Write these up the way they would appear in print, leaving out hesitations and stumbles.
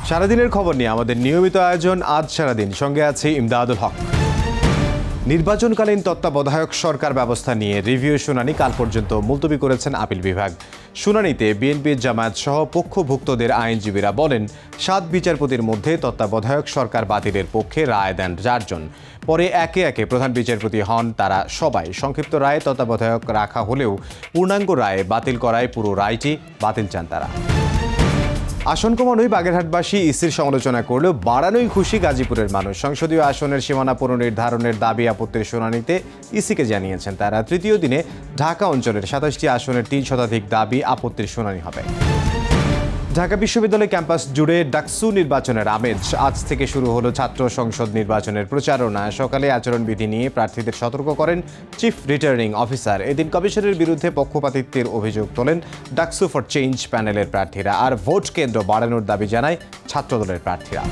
সারাদিনের খবর নিয়ে আমাদের নিয়মিত আয়োজন আজ সারাদিন, সঙ্গে আছে ইমদাদুল হক। নির্বাচনকালীন তত্ত্বাবধায়ক সরকার ব্যবস্থা নিয়ে রিভিউ শুনানি কাল পর্যন্ত মুলতবি করেছেন আপিল বিভাগ। শুনানিতে বিএনপি, জামায়াত সহ পক্ষভুক্তদের আইনজীবীরা বলেন 7 বিচারপতির মধ্যে তত্ত্বাবধায়ক সরকার বাতিলের পক্ষে রায় দেন 4 জন। পরে একে একে প্রধান বিচারপতি হন তারা সবাই। সংক্ষিপ্ত রায়ে তত্ত্বাবধায়ক রাখা হলেও পূর্ণাঙ্গ রায়ে বাতিল করায় পুরো রায়টি বাতিল চান তারা। আসন কমানোই বাগেরহাটবাসী ইসির সমালোচনা করলেও বাড়ানোই খুশি গাজীপুরের মানুষ। সংসদীয় আসনের সীমানা পুনর্নির্ধারণের দাবি আপত্তির শুনানিতে ইসিকে জানিয়েছেন তারা। তৃতীয় দিনে ঢাকা অঞ্চলের 27টি আসনের 3 শতাধিক দাবি আপত্তির শুনানি হবে। ঢাকা বিশ্ববিদ্যালয় ক্যাম্পাস জুড়ে ডাকসু নির্বাচনের আমেজ। আজ থেকে শুরু হলো ছাত্র সংসদ নির্বাচনের প্রচারণা। সকালে আচরণবিধি নিয়ে প্রার্থীদের সতর্ক করেন চিফ রিটার্নিং অফিসার। এদিন কমিশনের বিরুদ্ধে পক্ষপাতিত্বের অভিযোগ তোলেন ডাকসু ফর চেঞ্জ প্যানেলের প্রার্থীরা। আর ভোট কেন্দ্র বাড়ানোর দাবি জানায় ছাত্রদলের প্রার্থীরা।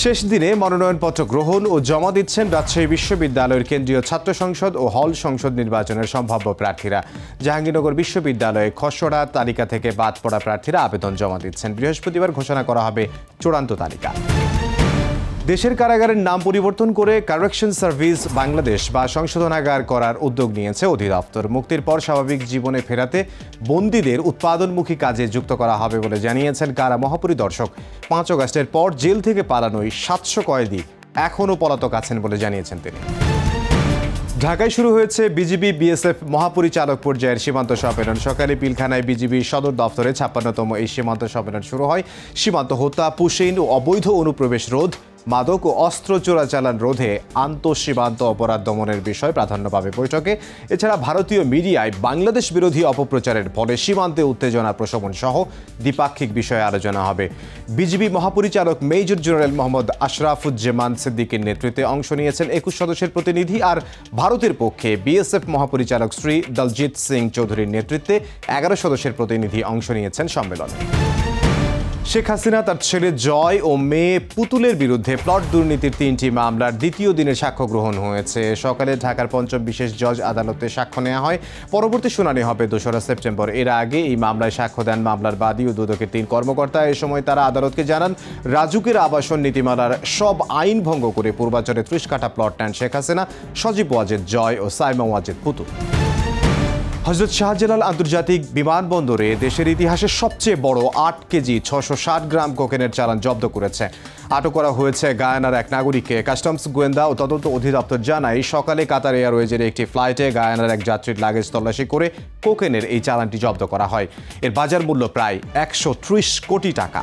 শেষ দিনে মনোনয়নপত্র গ্রহণ ও জমা দিচ্ছেন রাজশাহী বিশ্ববিদ্যালয়ের কেন্দ্রীয় ছাত্র সংসদ ও হল সংসদ নির্বাচনের সম্ভাব্য প্রার্থীরা। জাহাঙ্গীরনগর বিশ্ববিদ্যালয়ে খসড়া তালিকা থেকে বাদ পড়া প্রার্থীরা আবেদন জমা দিচ্ছেন। বৃহস্পতিবার ঘোষণা করা হবে চূড়ান্ত তালিকা। দেশের কারাগারের নাম পরিবর্তন করে কারেকশন সার্ভিস বাংলাদেশ বা সংশোধনাগার করার উদ্যোগ নিয়েছে অধিদপ্তর। মুক্তির পর স্বাভাবিক জীবনে ফেরাতে বন্দীদের উৎপাদনমুখী কাজে যুক্ত করা হবে বলে জানিয়েছেন কারা মহাপরিদর্শক। 5 আগস্টের পর জেল থেকে পালানোয় 700 কয়েদি এখনও পলাতক আছেন বলে জানিয়েছেন তিনি। ঢাকায় শুরু হয়েছে বিজিবি বিএসএফ মহাপরিচালক পর্যায়ের সীমান্ত সম্মেলন। সকালে পিলখানায় বিজিবি সদর দফতরে 56তম এই সীমান্ত সম্মেলন শুরু হয়। সীমান্ত হত্যা, পুশিং ও অবৈধ অনুপ্রবেশ রোধ, মাদক ও অস্ত্র চোরাচালান রোধে আন্তঃসীমান্ত অপরাধ দমনের বিষয় প্রাধান্য পাবে বৈঠকে। এছাড়া ভারতীয় মিডিয়ায় বাংলাদেশ বিরোধী অপপ্রচারের ফলে সীমান্তে উত্তেজনা প্রশমন সহ দ্বিপাক্ষিক বিষয়ে আলোচনা হবে। বিজিবি মহাপরিচালক মেজর জেনারেল মোহাম্মদ আশরাফুজ্জামান সিদ্দিকীর নেতৃত্বে অংশ নিয়েছেন 21 সদস্যের প্রতিনিধি। আর ভারতের পক্ষে বিএসএফ মহাপরিচালক শ্রী দলজিৎ সিং চৌধুরীর নেতৃত্বে 11 সদস্যের প্রতিনিধি অংশ নিয়েছেন সম্মেলনে। শেখ হাসিনা, তার ছেলে জয় ও মেয়ে পুতুলের বিরুদ্ধে প্লট দুর্নীতির 3টি মামলার দ্বিতীয় দিনের সাক্ষ্য গ্রহণ হয়েছে। সকালে ঢাকার 5ম বিশেষ জজ আদালতে সাক্ষ্য নেওয়া হয়। পরবর্তী শুনানি হবে 2রা সেপ্টেম্বর। এর আগে এই মামলায় সাক্ষ্য দেন মামলার বাদী ও দুদকের 3 কর্মকর্তা। এ সময় তারা আদালতকে জানান রাজুকের আবাসন নীতিমালার সব আইন ভঙ্গ করে পূর্বাচলে 30 কাঠা প্লট নেন শেখ হাসিনা, সজীব ওয়াজেদ জয় ও সাইমা ওয়াজেদ পুতুল। হযরত শাহজালাল আন্তর্জাতিক বিমানবন্দরে দেশের ইতিহাসে সবচেয়ে বড় 8 কেজি 660 গ্রাম কোকেনের চালান জব্দ করেছে। আটক করা হয়েছে গায়ানার এক নাগরিককে। কাস্টমস, গোয়েন্দা ও তদন্ত অধিদপ্তর জানায় সকালে কাতার এয়ারওয়েজের একটি ফ্লাইটে গায়ানার এক যাত্রীর লাগেজ তল্লাশি করে কোকেনের এই চালানটি জব্দ করা হয়। এর বাজার মূল্য প্রায় 130 কোটি টাকা।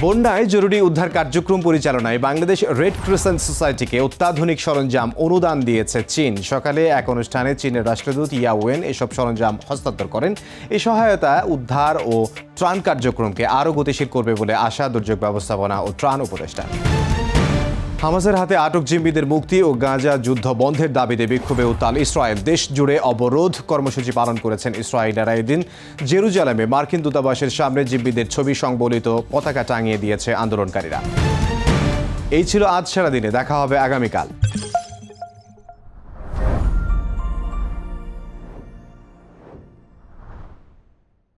বন্যায় জরুরি উদ্ধার কার্যক্রম পরিচালনায় বাংলাদেশ রেড ক্রিসেন্ট সোসাইটিকে অত্যাধুনিক সরঞ্জাম অনুদান দিয়েছে চীন। সকালে এক অনুষ্ঠানে চীনের রাষ্ট্রদূত ইয়া ওয়েন এসব সরঞ্জাম হস্তান্তর করেন। এই সহায়তা উদ্ধার ও ত্রাণ কার্যক্রমকে আরও গতিশীল করবে বলে আশা দুর্যোগ ব্যবস্থাপনা ও ত্রাণ উপদেষ্টা। হামাসের হাতে আটক জিম্মিদের মুক্তি ও গাজা যুদ্ধ বন্ধের দাবিতে বিক্ষোভে উত্তাল ইসরায়েল। দেশ জুড়ে অবরোধ কর্মসূচি পালন করেছেন ইসরায়েলিরা। এদিন জেরুজালেমে মার্কিন দূতাবাসের সামনে জিম্মিদের ছবি সংবলিত পতাকা টাঙিয়ে দিয়েছে আন্দোলনকারীরা। এই ছিল আজ সারাদিনে। দেখা হবে আগামীকাল।